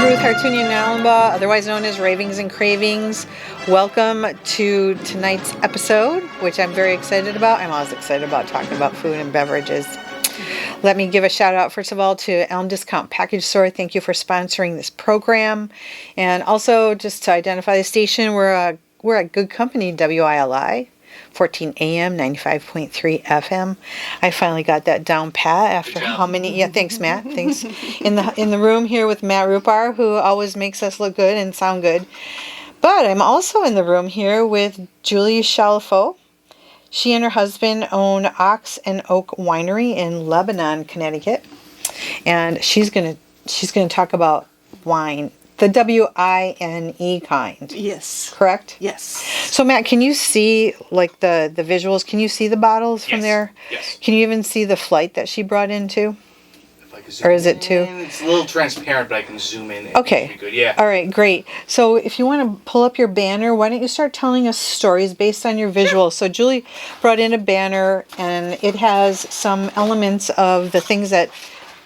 Ruth Hartunian Nalamba, otherwise known as Ravings and Cravings. Welcome to tonight's episode, which I'm very excited about. I'm always excited about talking about food and beverages. Let me give a shout out, first of all, to Elm Discount Package Store. Thank you for sponsoring this program. And also, just to identify the station, we're at Good Company, WILI. 14 AM, 95.3 FM. I finally got that down pat after how many? Yeah, thanks, Matt. Thanks. In the room here with Matt Rupar, who always makes us look good and sound good. But I'm also in the room here with Julie Chalifot. She and her husband own Ox and Oak Winery in Lebanon, Connecticut, and she's gonna talk about wine. The WINE kind. Yes. Correct? Yes. So Matt, can you see like the visuals? Can you see the bottles from there? Yes. Can you even see the flight that she brought in too? If I could zoom Or is it too? in, it's a little transparent, but I can zoom in. Okay. It'd be good. Yeah. All right, great. So if you want to pull up your banner, why don't you start telling us stories based on your visuals? So Julie brought in a banner, and it has some elements of the things that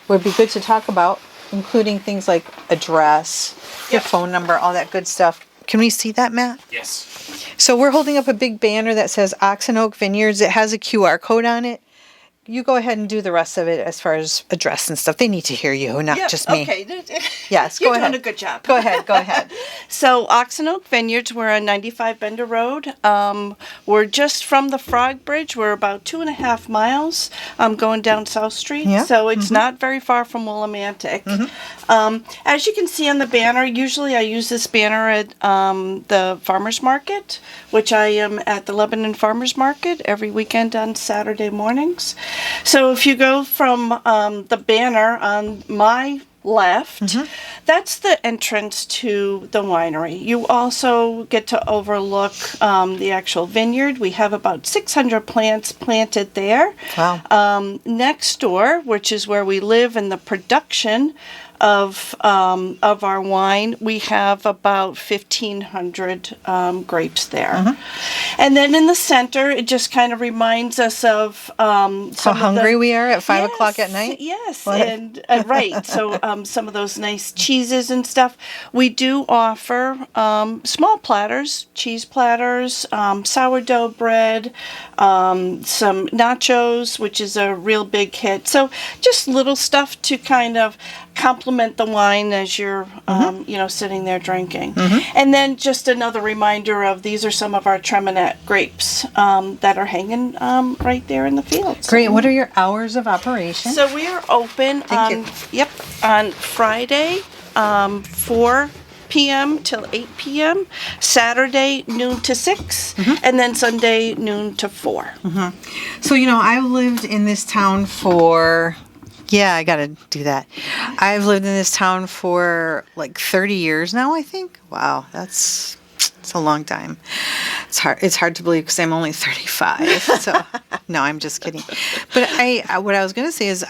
would be good to talk about, including things like address, your phone number, all that good stuff. Can we see that, Matt? Yes. So we're holding up a big banner that says Ox and Oak Vineyards. It has a QR code on it. You go ahead and do the rest of it as far as address and stuff. They need to hear you, not just me. Okay. Yes, go You're ahead. doing a good job. Go ahead. So, Ox and Oak Vineyards, we're on 95 Bender Road. We're just from the Frog Bridge. We're about 2.5 miles going down South Street. Yeah. So, it's not very far from Willimantic. As you can see on the banner, usually I use this banner at the farmer's market, which I am at the Lebanon Farmer's Market every weekend on Saturday mornings. So if you go from the banner on my left, that's the entrance to the winery. You also get to overlook the actual vineyard. We have about 600 plants planted there. Wow. Next door, which is where we live in the production of our wine, we have about 1,500 grapes there. And then in the center, it just kind of reminds us of How hungry we are at 5 o'clock at night? Yes, What? and right. So some of those nice cheeses and stuff. We do offer small platters, cheese platters, sourdough bread, some nachos, which is a real big hit. So just little stuff to kind of complement the wine as you're sitting there drinking. And then just another reminder of these are some of our Tremonette grapes that are hanging right there in the field. Great. What are your hours of operation? So we are open on Friday 4 p.m. till 8 p.m., Saturday noon to 6, and then Sunday noon to 4. So, I've lived in this town for... Yeah, I got to do that. I've lived in this town for like 30 years now, I think. Wow, it's a long time. It's hard to believe because I'm only 35. So, no, I'm just kidding. But what I was going to say is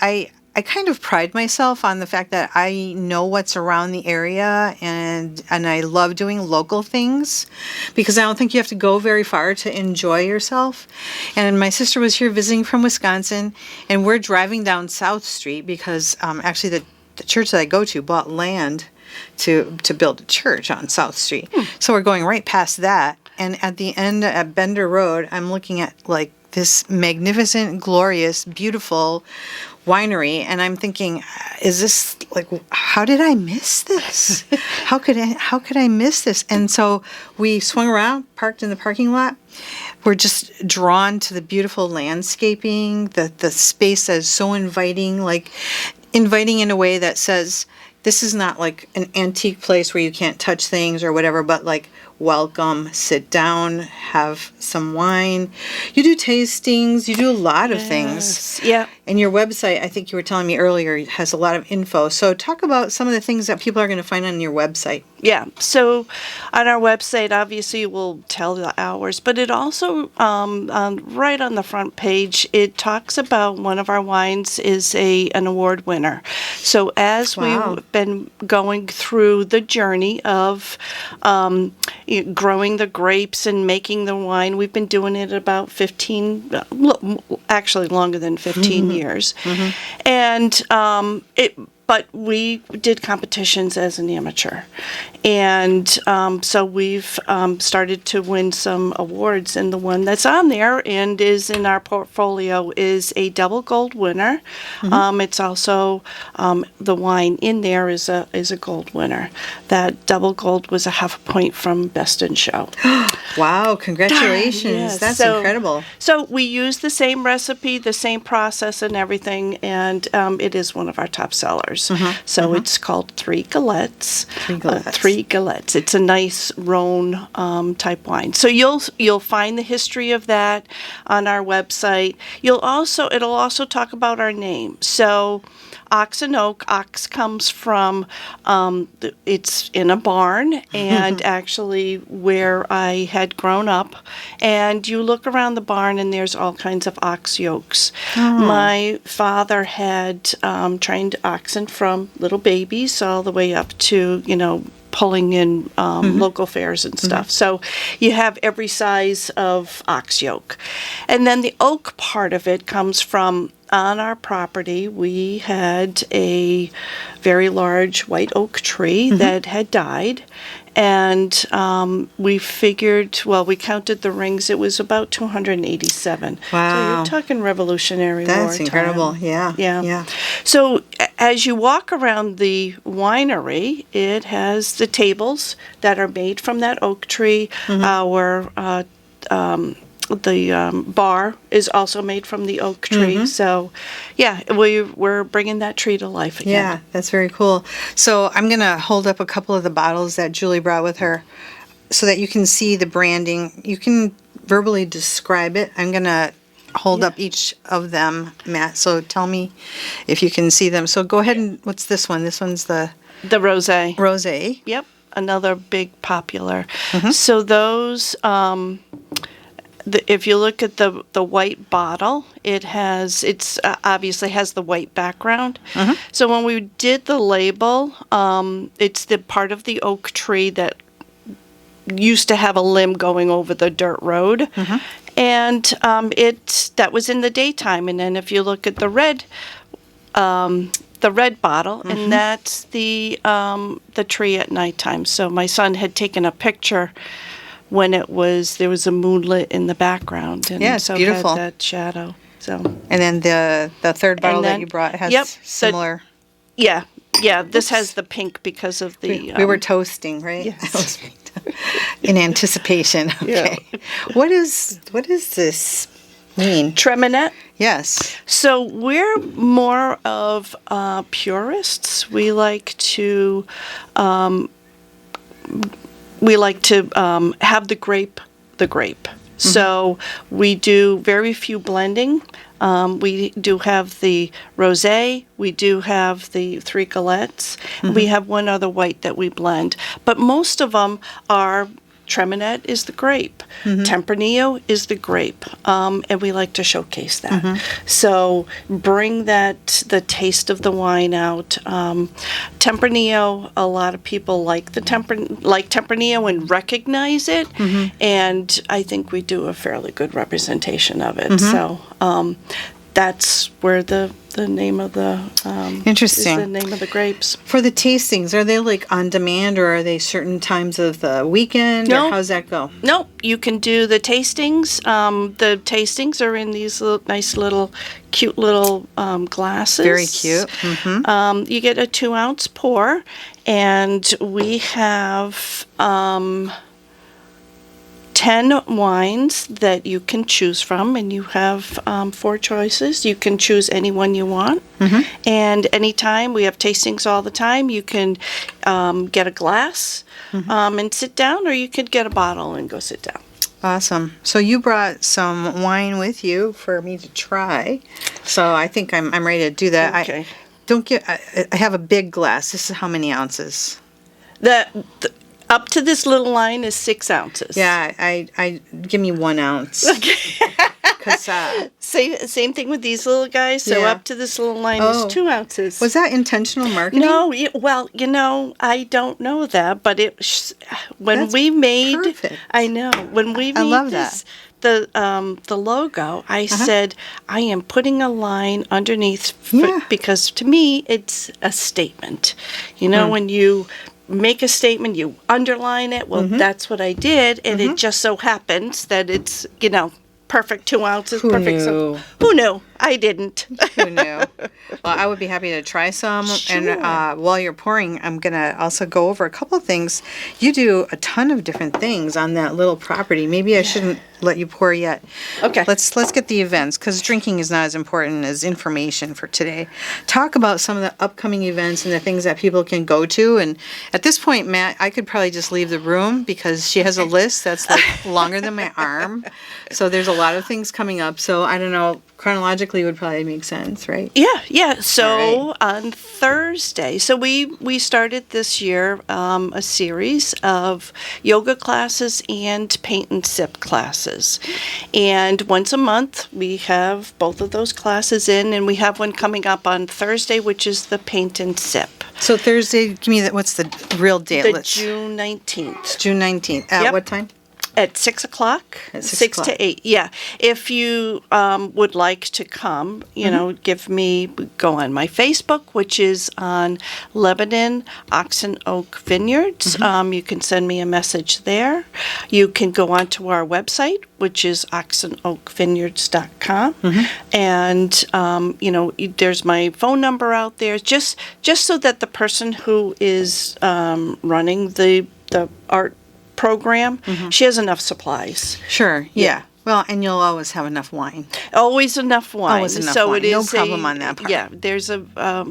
I kind of pride myself on the fact that I know what's around the area, and I love doing local things because I don't think you have to go very far to enjoy yourself. And my sister was here visiting from Wisconsin, and we're driving down South Street because actually the church that I go to bought land to build a church on South Street. So we're going right past that, and at the end at Bender Road, I'm looking at like this magnificent, glorious, beautiful winery, and I'm thinking, is this like, how did I miss this? How could I miss this? And so we swung around, parked in the parking lot. We're just drawn to the beautiful landscaping, the space that is so inviting, like inviting in a way that says this is not like an antique place where you can't touch things or whatever, but like welcome, sit down, have some wine. You do tastings, you do a lot of things. Yeah. And your website, I think you were telling me earlier, has a lot of info. So talk about some of the things that people are going to find on your website. Yeah. So on our website, obviously, we'll tell the hours, but it also, right on the front page, it talks about one of our wines is an award winner. So as we've been going through the journey of growing the grapes and making the wine, we've been doing it about 15, actually longer than 15 years. And but we did competitions as an amateur. And so we've started to win some awards. And the one that's on there and is in our portfolio is a double gold winner. It's also the wine in there is a gold winner. That double gold was a half a point from Best in Show. Wow, congratulations. Yes. That's So- incredible. So we use the same recipe, the same process and everything, and it is one of our top sellers. So it's called Three Galettes. Three Galettes. It's a nice Rhone type wine. So you'll find the history of that on our website. It'll also talk about our name. So Ox and Oak. Ox comes from, it's in a barn, and actually where I had grown up. And you look around the barn, and there's all kinds of ox yokes. My father had trained oxen from little babies all the way up to, pulling in local fairs and stuff. So you have every size of ox yoke. And then the oak part of it comes from, on our property, we had a very large white oak tree that had died. And we figured, we counted the rings, it was about 287. Wow. So you're talking Revolutionary War That's time. incredible. Yeah. Yeah. So as you walk around the winery, it has the tables that are made from that oak tree. The bar is also made from the oak tree. So, we're bringing that tree to life again. Yeah, that's very cool. So I'm going to hold up a couple of the bottles that Julie brought with her so that you can see the branding. You can verbally describe it. I'm going to hold up each of them, Matt. So tell me if you can see them. So go ahead and, what's this one? This one's the rosé. Rosé. Yep, another big popular. So those... if you look at the white bottle, it's obviously has the white background. So when we did the label, it's the part of the oak tree that used to have a limb going over the dirt road, and that was in the daytime. And then if you look at the red bottle, and that's the tree at nighttime. So my son had taken a picture when there was a moonlit in the background, and it's so beautiful. had that shadow. So And then the third bottle that you brought has similar. yeah, this has the pink because of the. We were toasting, right? Yes. In anticipation. Okay. What is this mean? Treminette. Yes. So we're more of purists. We like to have the grape. So we do very few blending. We do have the rosé. We do have the Three Galettes. We have one other white that we blend. But most of them are Treminette is the grape. Tempranillo is the grape. And we like to showcase that. So bring the taste of the wine out. Tempranillo, a lot of people like Tempranillo and recognize it. And I think we do a fairly good representation of it. So that's where the name of the Interesting. is the name of the grapes. For the tastings, are they like on demand, or are they certain times of the weekend? No. Or how's that go? No, you can do the tastings. The tastings are in these nice little, cute little glasses. Very cute. You get a 2-ounce pour, and we have 10 wines that you can choose from, and you have 4 choices. You can choose any one you want. And anytime, we have tastings all the time, you can get a glass and sit down, or you could get a bottle and go sit down. Awesome. So you brought some wine with you for me to try. So I think I'm ready to do that. Okay. I have a big glass. This is how many ounces? Up to this little line is 6 ounces. Yeah, I give me 1 ounce. Okay. Because Same thing with these little guys. So Yeah. up to this little line Oh. is 2 ounces. was that intentional marketing? No, well, I don't know that, but when That's we made, perfect. I know when we made love this, the logo, I said I am putting a line underneath Yeah. because to me it's a statement. When you make a statement, you underline it. Well, that's what I did, and it just so happens that it's perfect 2 ounces, Who perfect. knew? So, who knew? I didn't. Who knew? Well, I would be happy to try some. And Sure. while you're pouring, I'm going to also go over a couple of things. You do a ton of different things on that little property. Maybe I shouldn't let you pour yet. Okay. Let's get the events, because drinking is not as important as information for today. Talk about some of the upcoming events and the things that people can go to. And at this point, Matt, I could probably just leave the room because she has a list that's like longer than my arm. So there's a lot of things coming up. So I don't know, chronologically would probably make sense, right? Yeah. So All on Thursday, so we started this year a series of yoga classes and paint and sip classes, and once a month we have both of those classes in, and we have one coming up on Thursday, which is the paint and sip. So Thursday, give me what's the real date? The Let's- June 19th. June 19th. At Yep. what time? At 6 o'clock, At 6 6 o'clock. to 8. Yeah. If you would like to come, go on my Facebook, which is on Lebanon Oxen Oak Vineyards. You can send me a message there. You can go onto our website, which is oxenoakvineyards.com. And, there's my phone number out there, just so that the person who is running the art program, she has enough supplies. Sure. Yeah. Yeah. Well, and you'll always have enough wine. Always enough wine. Always enough so wine. it No is problem on that part. Yeah, there's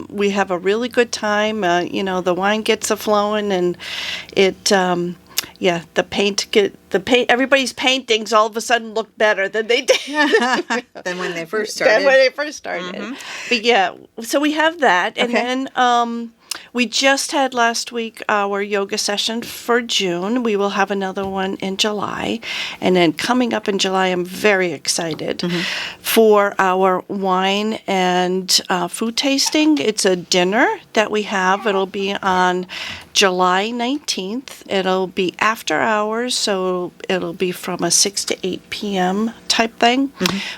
we have a really good time. The wine gets a flowing, and it. The paint. Everybody's paintings all of a sudden look better than they did. Than when they first started. Than when they first started. But yeah, so we have that, and Okay. then we just had last week our yoga session for June. We will have another one in July. And then coming up in July, I'm very excited for our wine and food tasting. It's a dinner that we have. It'll be on July 19th. It'll be after hours, so it'll be from a 6 to 8 p.m. type thing.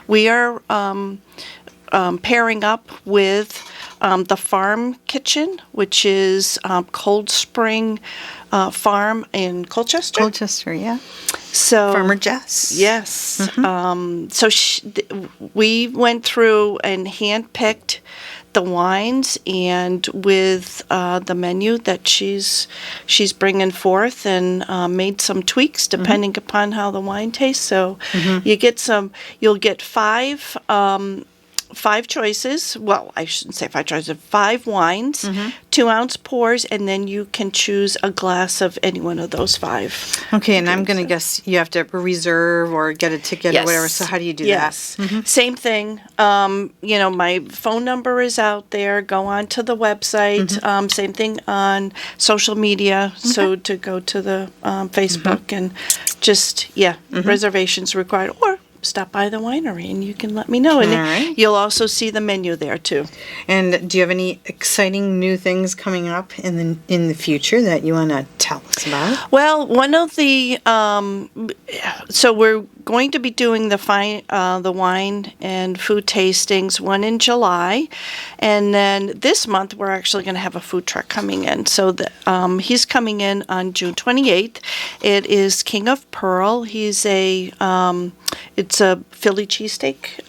We are pairing up with the Farm Kitchen, which is Cold Spring Farm in Colchester. Colchester, yeah. So Farmer Jess. Yes. So we went through and handpicked the wines, and with the menu that she's bringing forth, and made some tweaks depending upon how the wine tastes. So you'll get five choices. Well, I shouldn't say 5 choices. 5 wines, 2-ounce pours, and then you can choose a glass of any one of those 5. Okay, and I'm going to guess you have to reserve or get a ticket or whatever. So how do you do that? Same thing. My phone number is out there. Go on to the website. Same thing on social media. So to go to the Facebook and just, reservations required. Or stop by the winery and you can let me know. And All right. you'll also see the menu there too. And do you have any exciting new things coming up in the future that you want to tell us about? Well, one of the so we're going to be doing the wine and food tastings, one in July, and then this month we're actually going to have a food truck coming in. So he's coming in on June 28th. It is King of Pearl. He's it's a Philly cheesesteak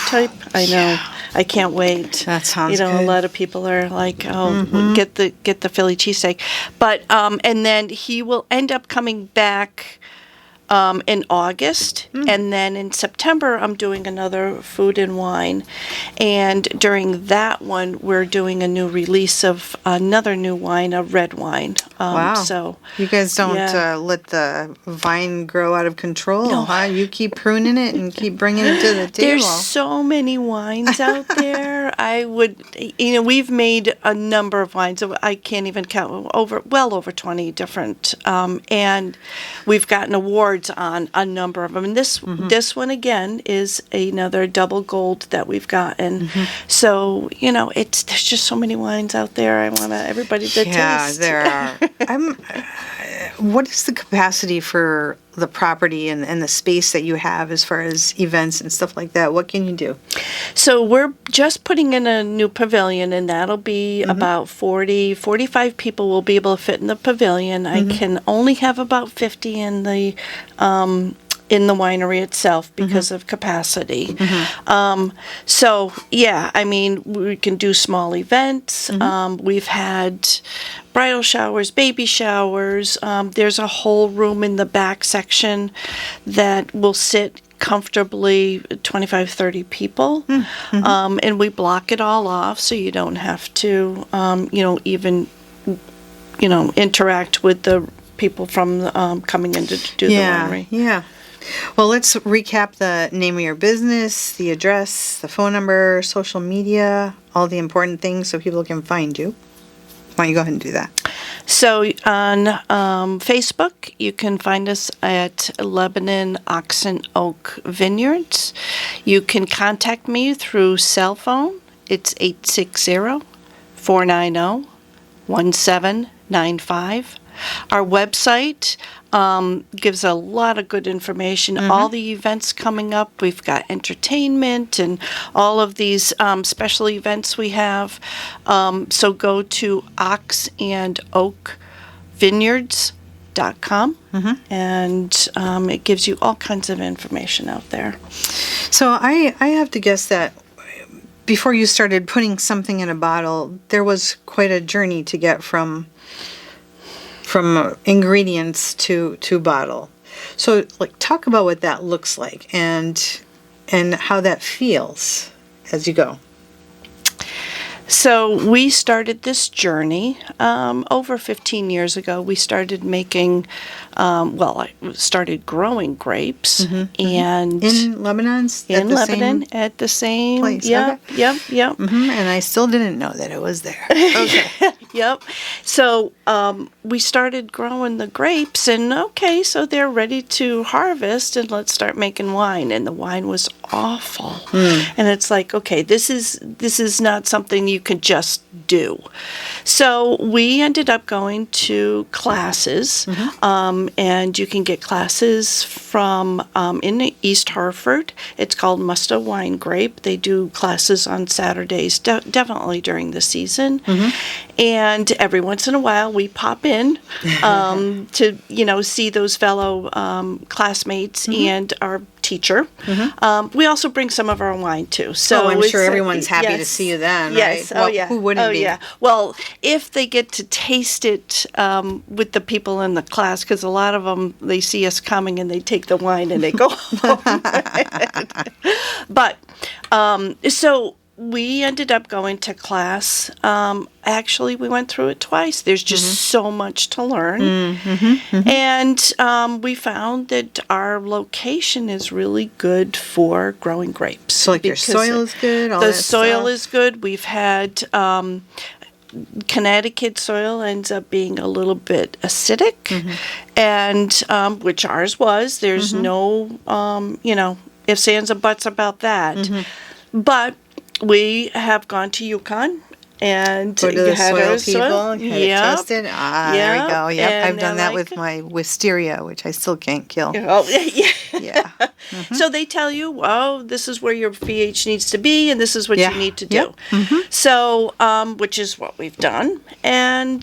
type. I know. I can't wait. That sounds A good. lot of people are like, get the Philly cheesesteak. But and then he will end up coming back in August, and then in September I'm doing another food and wine, and during that one we're doing a new release of another new wine, a red wine. Wow. So You guys don't yeah. let the vine grow out of control, No. huh? You keep pruning it and keep bringing it to the table. There's so many wines out there. We've made a number of wines. I can't even count, well over 20 different, and we've gotten awards records on a number of them. And this one again is another double gold that we've gotten. So there's just so many wines out there. I want everybody to taste. There are. What is the capacity for the property and the space that you have as far as events and stuff like that? What can you do? So we're just putting in a new pavilion, and that'll be about 45 people will be able to fit in the pavilion. I can only have about 50 in the winery itself because of capacity. So yeah, I mean, we can do small events. We've had bridal showers, baby showers. There's a whole room in the back section that will sit comfortably 25, 30 people. And we block it all off so you don't have to, even, interact with the people from coming in to do the winery. Yeah. Well, let's recap the name of your business, the address, the phone number, social media, all the important things so people can find you. Why don't you go ahead and do that? So on Facebook, you can find us at Lebanon Oxen Oak Vineyards. You can contact me through cell phone. It's 860-490-1795. Our website gives a lot of good information. All the events coming up. We've got entertainment and all of these special events we have. So go to oxandoakvineyards.com and it gives you all kinds of information out there. So I have to guess that before you started putting something in a bottle, there was quite a journey to get from ingredients to bottle. So talk about what that looks like and how that feels as you go. So we started this journey over 15 years ago. We started making, I started growing grapes, and in Lebanon, at the same place. Yep. And I still didn't know that it was there. Okay. Yep. So we started growing the grapes, and so they're ready to harvest, and let's start making wine. And the wine was awful, and it's like, okay, this is not something you can just do. So we ended up going to classes, and you can get classes from in East Hartford. It's called Musta Wine Grape. They do classes on Saturdays, definitely during the season. And every once in a while, we pop in to see those fellow classmates and our teacher. We also bring some of our own wine too. So I'm sure everyone's happy to see you then, yes. right? Who wouldn't be? Yeah. Well, if they get to taste it with the people in the class, because a lot of them, they see us coming and they take the wine and they go home. But so we ended up going to class. Actually, we went through it twice. There's just so much to learn. And we found that our location is really good for growing grapes. So your soil is good? The soil is good. We've had Connecticut soil ends up being a little bit acidic, and which ours was. There's no, ifs, ands, and buts about that. But we have gone to Yukon and go to the had soil our people, had it tested. There we go. Yep, and I've done that with my wisteria, which I still can't kill. Oh, yeah. Yeah. So they tell you, this is where your pH needs to be, and this is what you need to do. So, which is what we've done. And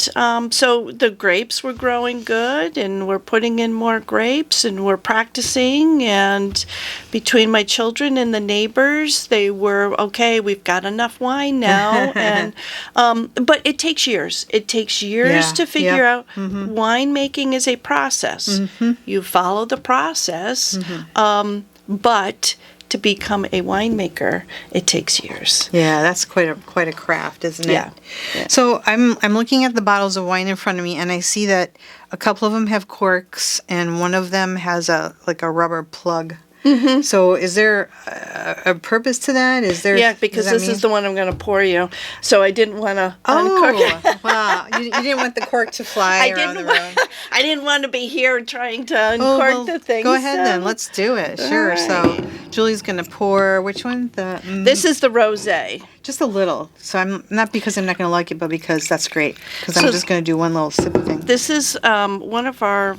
so the grapes were growing good, and we're putting in more grapes, and we're practicing. And between my children and the neighbors, they were, okay, we've got enough wine now. And but it takes years. It takes years to figure out. Winemaking is a process. You follow the process. But to become a winemaker, it takes years. Yeah, that's quite a craft, isn't it? Yeah. So I'm looking at the bottles of wine in front of me, and I see that a couple of them have corks, and one of them has a rubber plug So is there a purpose to that? Is there? Yeah, because this is the one I'm going to pour you. So I didn't want to uncork it. Oh, wow. You didn't want the cork to fly around the room. I didn't want to be here trying to uncork well, the thing. go ahead so- then. Let's do it. Sure. right. So Julie's going to pour, which one? This is the rosé. Just a little. So I'm not because I'm not going to like it, but because that's great. Because I'm So- just going to do one little sip thing. This is one of our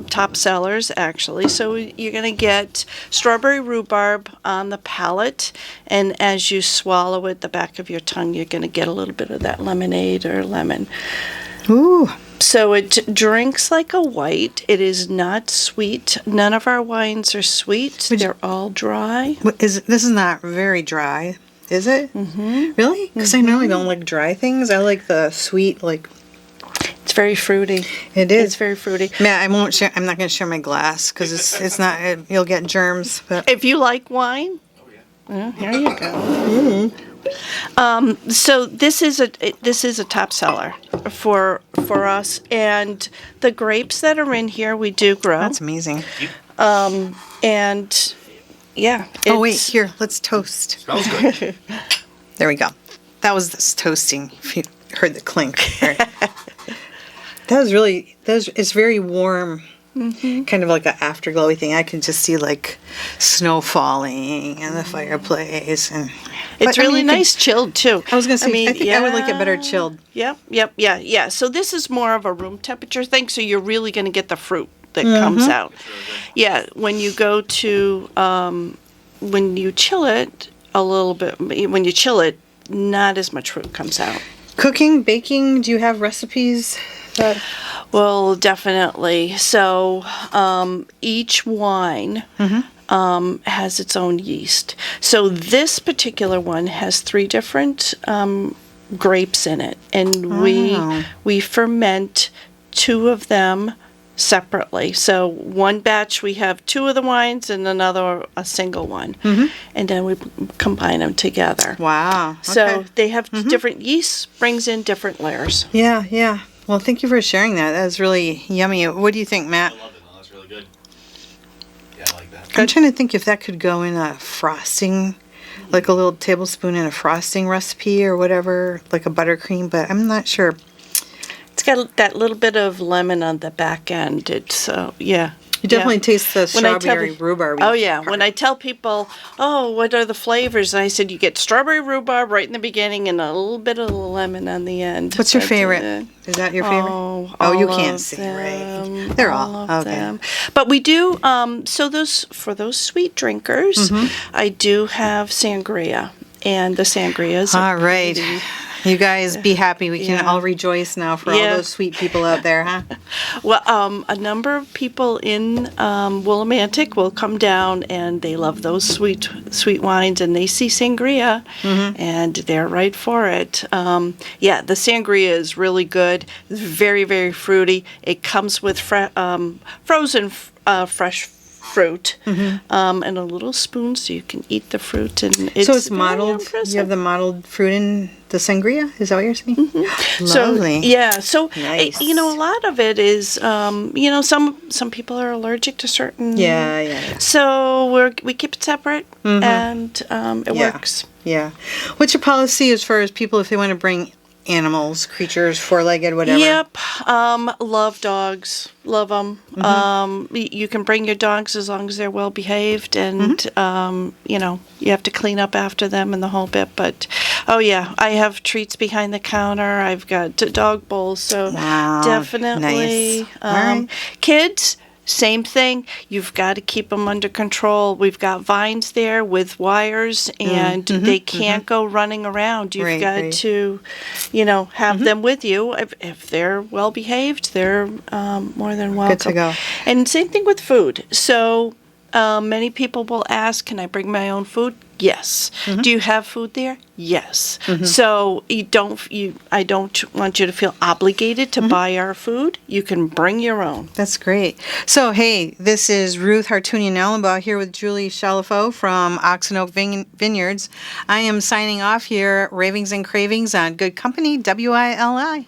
top sellers, actually. So you're going to get strawberry rhubarb on the palate, and as you swallow it, the back of your tongue, you're going to get a little bit of that lemonade or lemon. Ooh. So it drinks like a white. It is not sweet. None of our wines are sweet. They're all dry. This is not very dry, is it? Mm-hmm. Really? Because I normally don't like dry things. I like the sweet, like. It's very fruity. It is. It's very fruity. Man, I won't share. I'm not going to share my glass because it's not. You'll get germs. But If you like wine, well, here you go. So this is a top seller for us, and the grapes that are in here we do grow. that's amazing. And yeah. Oh wait, it's- here. Let's toast. Smells good. There we go. That was this toasting. If you heard the clink. Right. That was really. It's very warm. Kind of like an afterglowy thing. I can just see like snow falling in the fireplace, and It's but, I mean, really you could- nice chilled too. I was gonna say. I think I would like it better chilled. Yeah. So this is more of a room temperature thing. So you're really going to get the fruit that comes out. Yeah. When you go to when you chill it a little bit, when you chill it, not as much fruit comes out. Cooking, baking. Do you have recipes? Well, definitely. So each wine has its own yeast. So this particular one has 3 different grapes in it, and we ferment 2 of them separately. So one batch we have 2 of the wines, and another a single one, and then we combine them together. Wow. So Okay. they have different yeast, brings in different layers. Yeah. Well, thank you for sharing that. That was really yummy. What do you think, Matt? I love it. No, that's really good. Yeah, I like that. I'm trying to think if that could go in a frosting, like a little tablespoon in a frosting recipe or whatever, like a buttercream, but I'm not sure. It's got that little bit of lemon on the back end. It's yeah. You definitely taste the When I tell strawberry pe- rhubarb. Oh yeah. When I tell people, oh, what are the flavors? And I said you get strawberry rhubarb right in the beginning and a little bit of lemon on the end. What's your That's favorite? it. Is that your favorite? Oh, you all can't of see, them, right? They're all of okay. them. But we do. So for those sweet drinkers, I do have sangria, and the sangrias. All right. You guys be happy. We can Yeah. all rejoice now for all Yeah. those sweet people out there, huh? Well, a number of people in Willimantic will come down, and they love those sweet wines, and they see sangria, and they're right for it. Yeah, the sangria is really good. It's very, very fruity. It comes with frozen fresh fruit, and a little spoon so you can eat the fruit. And it's So it's very mottled. impressive. You have the mottled fruit in the sangria. Is that what you're saying? So Lovely. yeah, so Nice. a lot of it is, some people are allergic to certain. Yeah. So we keep it separate, and it Yeah. works. Yeah. What's your policy as far as people if they want to bring animals, creatures, four-legged, whatever? Yep. Love dogs. Love them. You can bring your dogs as long as they're well behaved, and you have to clean up after them and the whole bit. But oh yeah, I have treats behind the counter. I've got dog bowls. So Wow, definitely. nice. All right. Kids. Same thing. You've got to keep them under control. We've got vines there with wires, and they can't go running around. You've Right, got right. to, have them with you. If they're well behaved, they're more than welcome. Good to go. And same thing with food. So many people will ask, "Can I bring my own food?" Yes. Do you have food there? Yes. So I don't want you to feel obligated to buy our food. You can bring your own. That's great. So, hey, this is Ruth Hartunian-Ellenbaugh here with Julie Chalifo from Oxen Oak Vineyards. I am signing off here at Ravings and Cravings on Good Company, WILI.